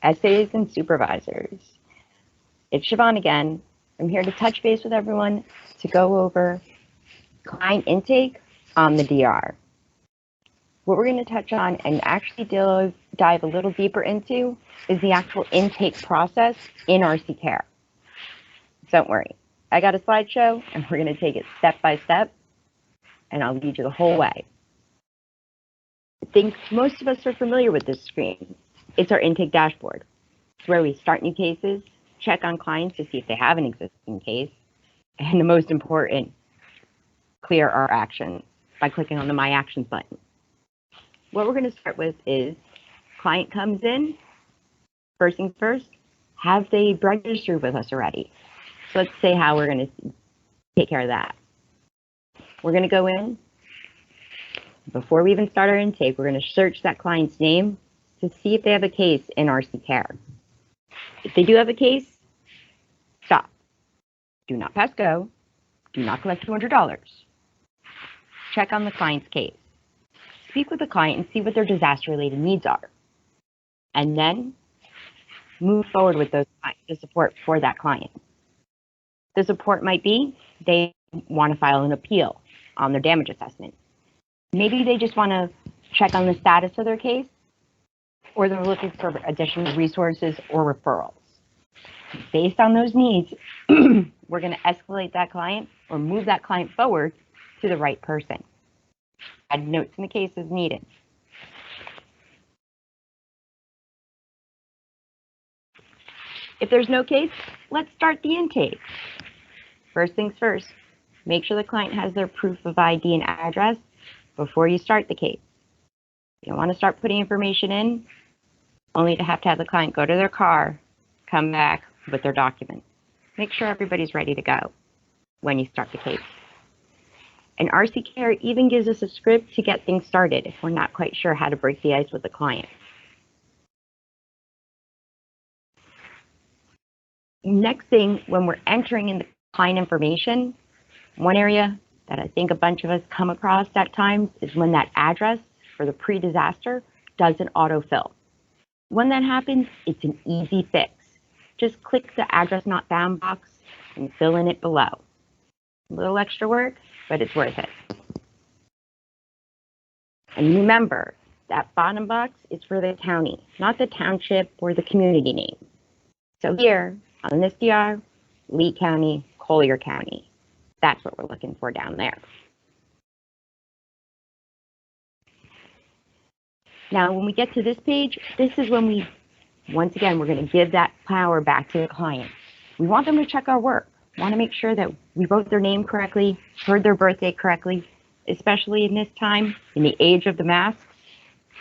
SAs and supervisors. It's Siobhan again. I'm here to touch base with everyone to go over client intake on the DR. What we're going to touch on and actually dive a little deeper into is the actual intake process in RC Care. Don't worry, I got a slideshow and we're going to take it step by step and I'll lead you the whole way. I think most of us are familiar with this screen. It's our intake dashboard. It's where we start new cases, check on clients to see if they have an existing case, and the most important, clear our actions by clicking on the My Actions button. What we're going to start with is client comes in, first things first, have they registered with us already? So let's say how we're going to take care of that. We're going to go in, before we even start our intake, we're going to search that client's name to see if they have a case in RC Care. If they do have a case, stop. Do not pass go. Do not collect $200. Check on the client's case. Speak with the client and see what their disaster-related needs are. And then move forward with the support for that client. The support might be they want to file an appeal on their damage assessment. Maybe they just want to check on the status of their case, or they're looking for additional resources or referrals. Based on those needs, we're going to escalate that client or move that client forward to the right person. Add notes in the case as needed. If there's no case, let's start the intake. First things first, make sure the client has their proof of ID and address before you start the case. You don't want to start putting information in only to have the client go to their car, come back with their documents. Make sure everybody's ready to go when you start the case. And RC Care even gives us a script to get things started if we're not quite sure how to break the ice with the client. Next thing, when we're entering in the client information, one area that I think a bunch of us come across at times is when that address for the pre-disaster doesn't autofill. When that happens, it's an easy fix. Just click the address not found box and fill in it below. A little extra work, but it's worth it. And remember, that bottom box is for the county, not the township or the community name. So here, on this DR, Lee County, Collier County. That's what we're looking for down there. Now, when we get to this page, this is when we, once again, we're going to give that power back to the client. We want them to check our work. We want to make sure that we wrote their name correctly, heard their birthday correctly, especially in this time, in the age of the masks.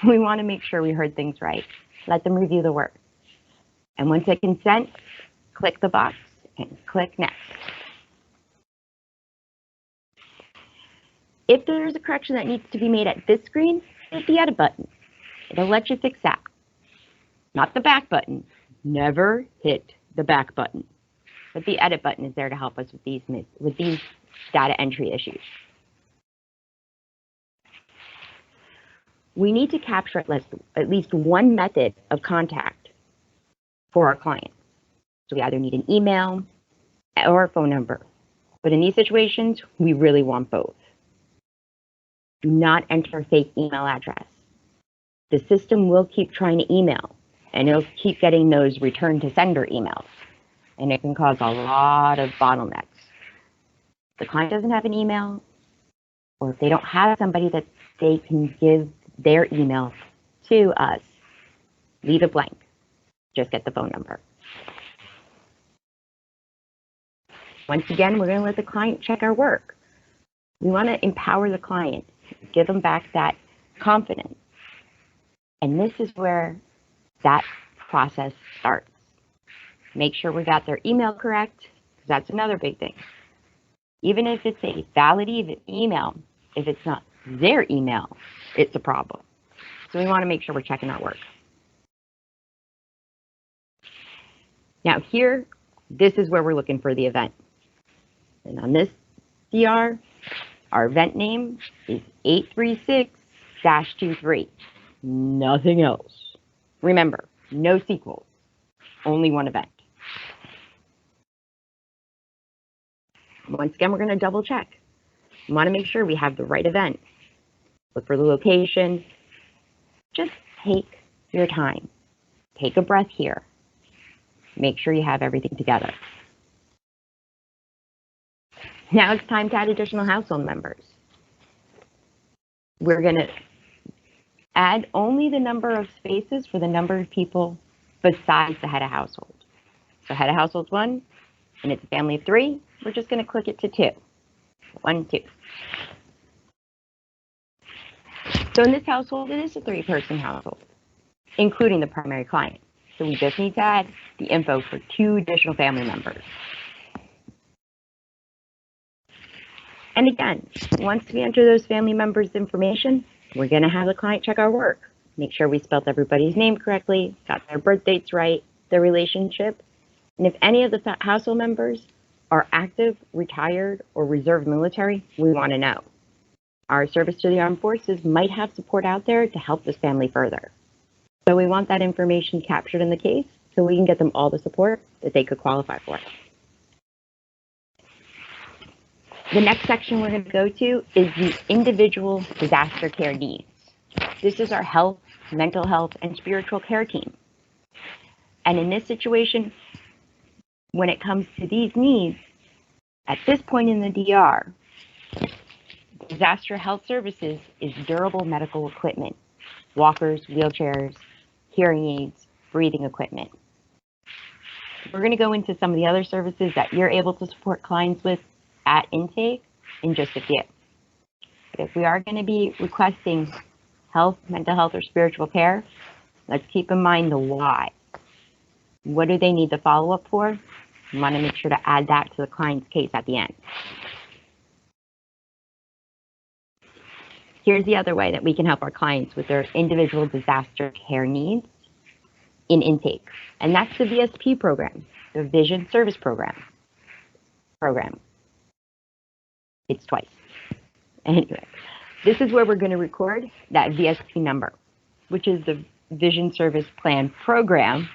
We want to make sure we heard things right. Let them review the work. And once they consent, click the box and click next. If there's a correction that needs to be made at this screen, hit the edit button. It'll let you fix that. Not the back button. Never hit the back button. But the edit button is there to help us with these data entry issues. We need to capture at least one method of contact for our client. So we either need an email or a phone number. But in these situations, we really want both. Do not enter a fake email address. The system will keep trying to email, and it'll keep getting those return to sender emails, and it can cause a lot of bottlenecks. If the client doesn't have an email, or if they don't have somebody that they can give their email to us, leave it blank. Just get the phone number. Once again, we're going to let the client check our work. We want to empower the client, give them back that confidence. And this is where that process starts. Make sure we got their email correct, because that's another big thing. Even if it's a valid email, if it's not their email, it's a problem. So we want to make sure we're checking our work. Now here, this is where we're looking for the event. And on this DR, our event name is 836-23. Nothing else. Remember, no sequels. only one event. Once again, we're going to double check. We want to make sure we have the right event. Look for the location. Just take your time. Take a breath here. Make sure you have everything together. Now it's time to add additional household members. We're going to add only the number of spaces for the number of people besides the head of household. So head of household 1, and it's a family of 3. We're just going to click it to 2. 1, 2. So in this household, it is a 3-person household, including the primary client. So we just need to add the info for 2 additional family members. And again, once we enter those family members' information, we're going to have the client check our work. Make sure we spelled everybody's name correctly, got their birth dates right, their relationship, and if any of the household members are active, retired, or reserve military, we want to know. Our service to the armed forces might have support out there to help this family further. So we want that information captured in the case so we can get them all the support that they could qualify for. The next section we're going to go to is the individual disaster care needs. This is our health, mental health, and spiritual care team. And in this situation, when it comes to these needs, at this point in the DR, disaster health services is durable medical equipment, walkers, wheelchairs, hearing aids, breathing equipment. We're going to go into some of the other services that you're able to support clients with at intake in just a few. But if we are going to be requesting health, mental health, or spiritual care, let's keep in mind the why. What do they need the follow-up for? We want to make sure to add that to the client's case at the end. Here's the other way that we can help our clients with their individual disaster care needs in intake, and that's the VSP program, the Vision Service Program. It's twice. Anyway, this is where we're going to record that VSP number, which is the Vision Service Plan Program,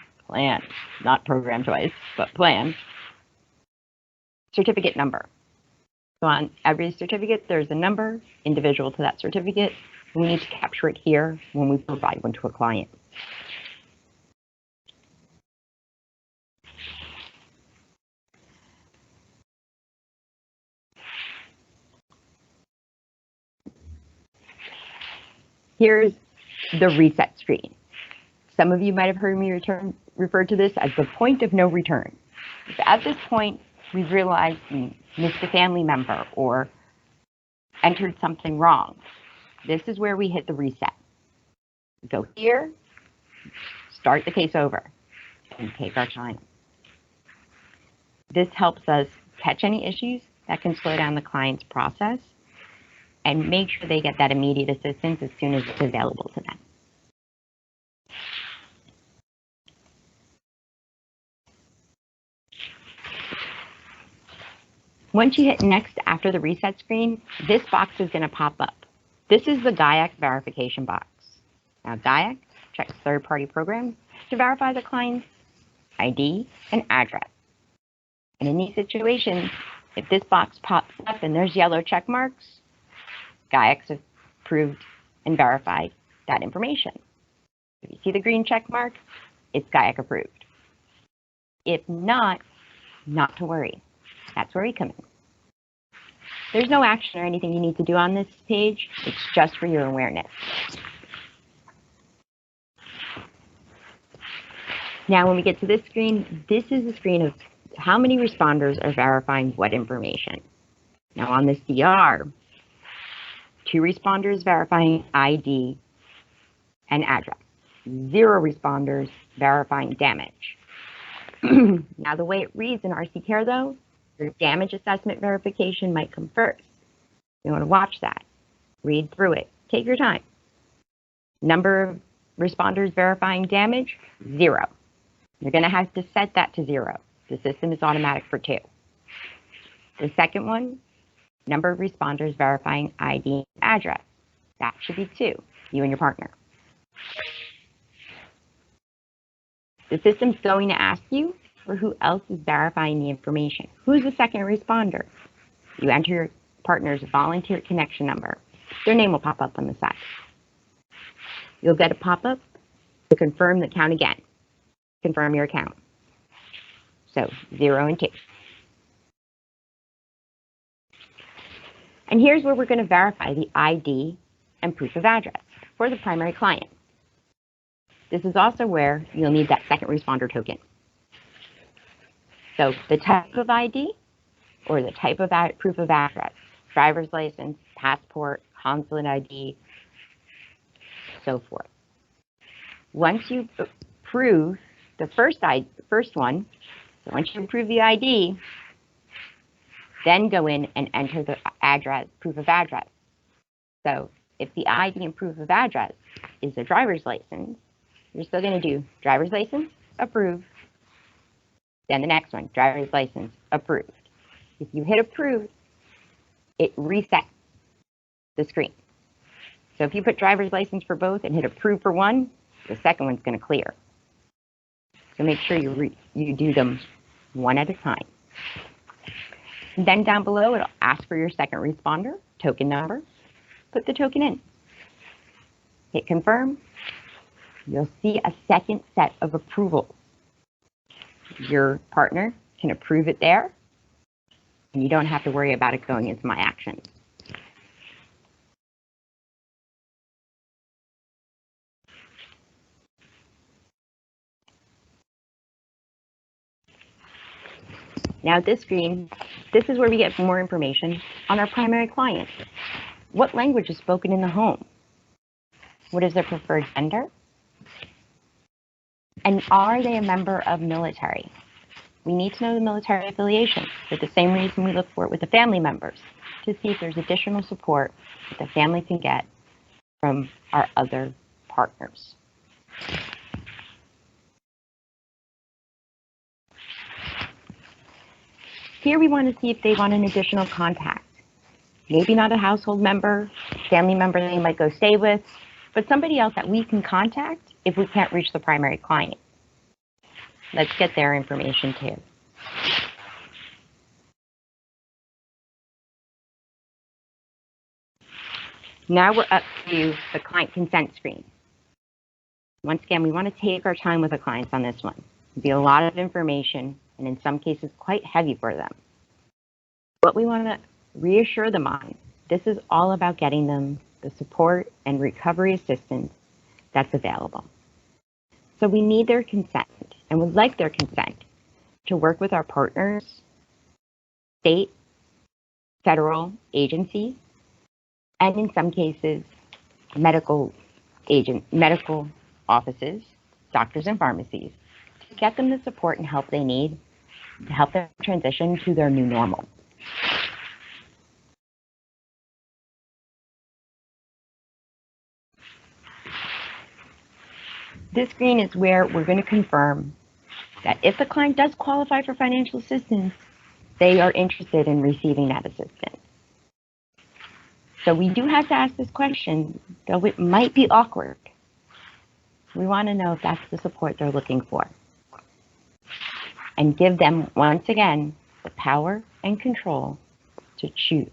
not program twice, but plan, certificate number. So on every certificate, there's a number individual to that certificate. We need to capture it here when we provide one to a client. Here's the reset screen. Some of you might have heard me refer to this as the point of no return. If at this point we've realized we missed a family member or entered something wrong, this is where we hit the reset. Go here, start the case over, and take our time. This helps us catch any issues that can slow down the client's process and make sure they get that immediate assistance as soon as it's available to them. Once you hit next after the reset screen, this box is going to pop up. This is the GIAC verification box. Now GIAC checks third-party programs to verify the client's ID and address. And in these situations, if this box pops up and there's yellow check marks, GIAC's approved and verified that information. If you see the green check mark, it's GIAC approved. If not to worry. That's where we come in. There's no action or anything you need to do on this page. It's just for your awareness. Now, when we get to this screen, this is the screen of how many responders are verifying what information. Now, on this DR, 2 responders verifying ID and address. 0 responders verifying damage. Now, the way it reads in RC Care, though, your damage assessment verification might come first. You want to watch that. Read through it. Take your time. Number of responders verifying damage, 0. You're going to have to set that to 0. The system is automatic for 2. The second one, number of responders verifying ID and address. That should be 2, you and your partner. The system's going to ask you for who else is verifying the information. Who's the second responder? You enter your partner's volunteer connection number. Their name will pop up on the side. You'll get a pop-up to confirm the account again. Confirm your account. So 0 and 2. And here's where we're going to verify the ID and proof of address for the primary client. This is also where you'll need that second responder token. So the type of ID or the type of proof of address, driver's license, passport, consulate ID, so forth. Once you approve the first one, so once you approve the ID, then go in and enter the address, proof of address. So if the ID and proof of address is a driver's license, you're still going to do driver's license, approve. Then the next one, driver's license, approved. If you hit approve, it resets the screen. So if you put driver's license for both and hit approve for one, the second one's going to clear. So make sure you do them one at a time. And then down below, it'll ask for your second responder, token number. Put the token in. Hit confirm. You'll see a second set of approvals. Your partner can approve it there, and you don't have to worry about it going into My Actions. Now at this screen, this is where we get more information on our primary client. What language is spoken in the home? What is their preferred gender? And are they a member of military? We need to know the military affiliation for the same reason we look for it with the family members, to see if there's additional support that the family can get from our other partners. Here we want to see if they want an additional contact. Maybe not a household member, family member they might go stay with, but somebody else that we can contact if we can't reach the primary client. Let's get their information too. Now we're up to the client consent screen. Once again, we want to take our time with the clients on this one. It'll be a lot of information, and in some cases quite heavy for them. What we want to reassure them on, this is all about getting them the support and recovery assistance that's available. So we need their consent, and would like their consent to work with our partners, state, federal agencies, and in some cases, medical offices, doctors and pharmacies, to get them the support and help they need to help them transition to their new normal. This screen is where we're going to confirm that if the client does qualify for financial assistance, they are interested in receiving that assistance. So we do have to ask this question, though it might be awkward. We want to know if that's the support they're looking for. And give them, once again, the power and control to choose.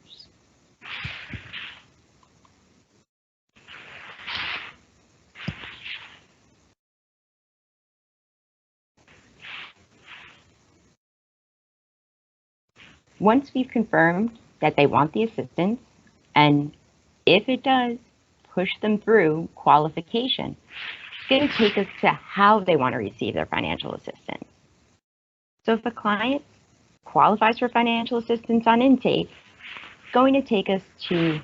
Once we've confirmed that they want the assistance, and if it does push them through qualification, it's going to take us to how they want to receive their financial assistance. So if a client qualifies for financial assistance on intake, it's going to take us to,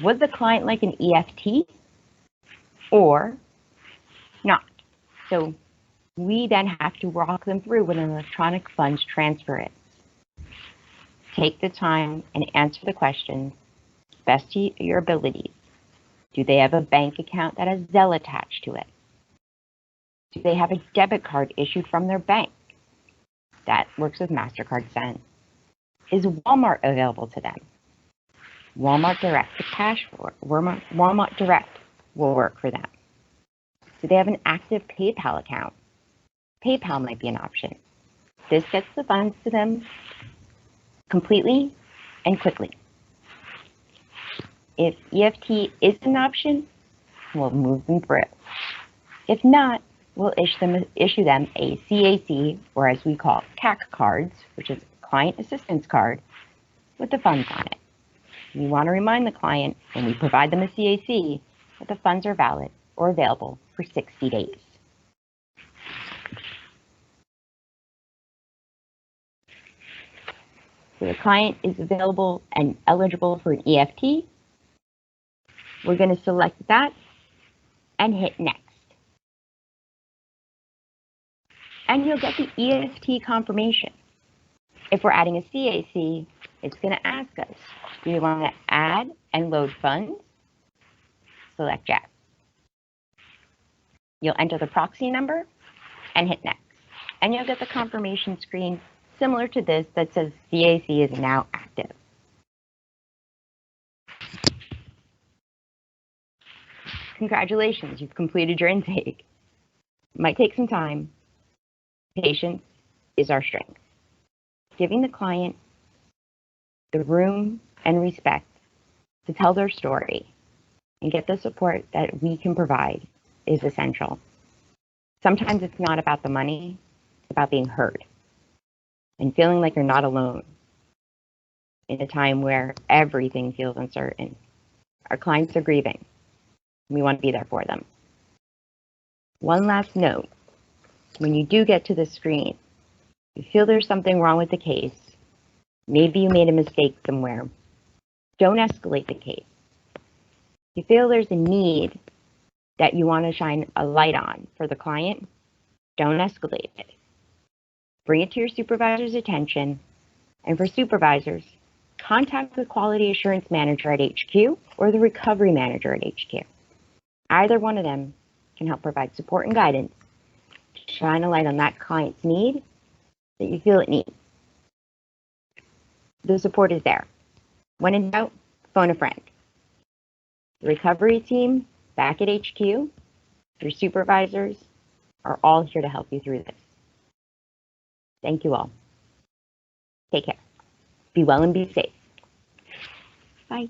would the client like an EFT or not? So we then have to walk them through what an electronic funds transfer is. Take the time and answer the questions best to your abilities. Do they have a bank account that has Zelle attached to it? Do they have a debit card issued from their bank that works with MasterCard Send? Is Walmart available to them? Walmart Direct to Cash for Walmart Direct will work for them. Do they have an active PayPal account? PayPal might be an option. This gets the funds to them completely and quickly. If EFT is an option, we'll move them through. If not, we'll issue them a CAC, or as we call CAC cards, which is Client Assistance Card, with the funds on it. We want to remind the client when we provide them a CAC that the funds are valid or available for 60 days. So the client is available and eligible for an EFT. We're going to select that and hit next. And you'll get the EFT confirmation. If we're adding a CAC, it's going to ask us, do we want to add and load funds? Select yes. You'll enter the proxy number and hit next. And you'll get the confirmation screen similar to this that says CAC is now active. Congratulations, you've completed your intake. It might take some time. Patience is our strength. Giving the client the room and respect to tell their story and get the support that we can provide is essential. Sometimes it's not about the money, it's about being heard and feeling like you're not alone in a time where everything feels uncertain. Our clients are grieving. We want to be there for them. One last note, when you do get to the screen, you feel there's something wrong with the case, maybe you made a mistake somewhere, don't escalate the case. If you feel there's a need that you want to shine a light on for the client, don't escalate it. Bring it to your supervisor's attention, and for supervisors, contact the quality assurance manager at HQ or the recovery manager at HQ. Either one of them can help provide support and guidance to shine a light on that client's need that you feel it needs. The support is there. When in doubt, phone a friend. The recovery team back at HQ, your supervisors are all here to help you through this. Thank you all. Take care. Be well and be safe. Bye.